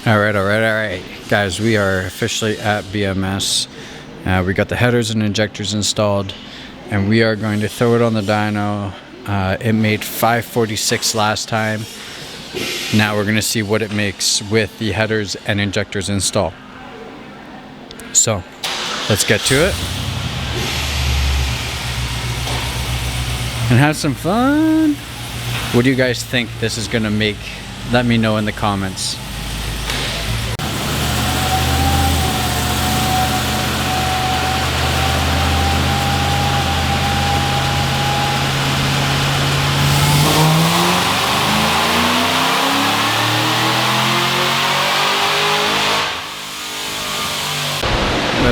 All right, guys, we are officially at BMS. We got the headers and injectors installed, and we are going to throw it on the dyno. It made 546 last time. Now we're going to see what it makes with the headers and injectors installed. So let's get to it and have some fun. What do you guys think this is going to make? Let me know in the comments.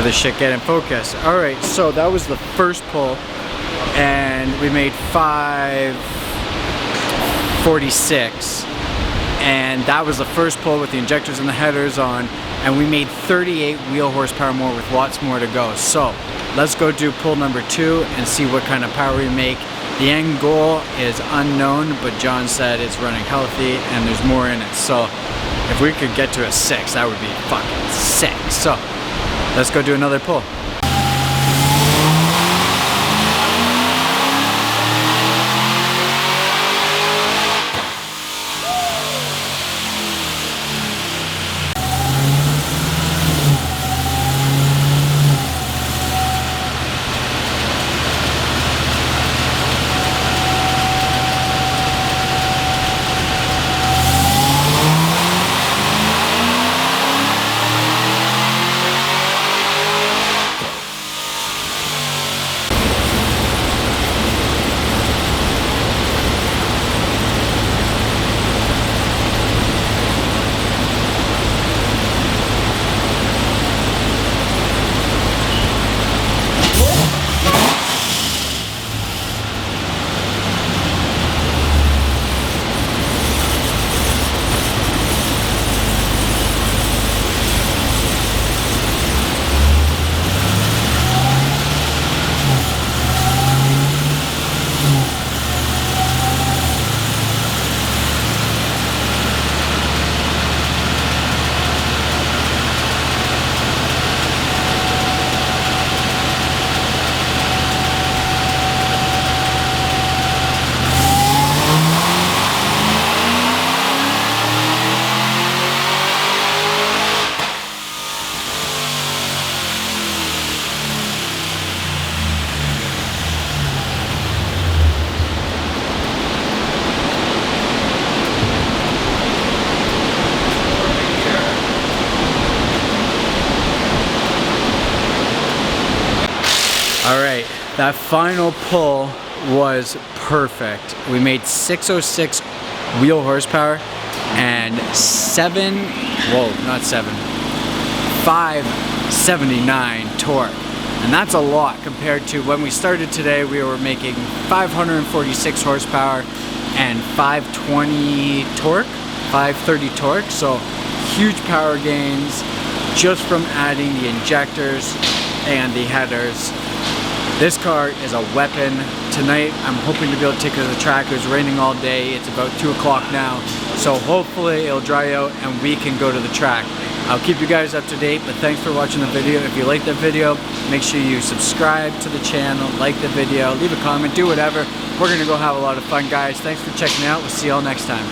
This shit get in focus. Alright, so that was the first pull and we made 546, and that was the first pull with the injectors and the headers on, and we made 38 wheel horsepower more with lots more to go. So let's go do pull number 2 and see what kind of power we make. The end goal is unknown, but John said it's running healthy and there's more in it. So if we could get to a 6, that would be fucking sick. So let's go do another pull. Alright, that final pull was perfect. We made 606 wheel horsepower and 579 torque. And that's a lot compared to when we started today. We were making 546 horsepower and 520 torque, 530 torque. So huge power gains just from adding the injectors and the headers. This car is a weapon. Tonight I'm hoping to be able to take it to the track. It was raining all day. It's about 2 o'clock now. So hopefully it'll dry out and we can go to the track. I'll keep you guys up to date, but thanks for watching the video. If you like the video, make sure you subscribe to the channel, like the video, leave a comment, do whatever. We're gonna go have a lot of fun, guys. Thanks for checking out. We'll see you all next time.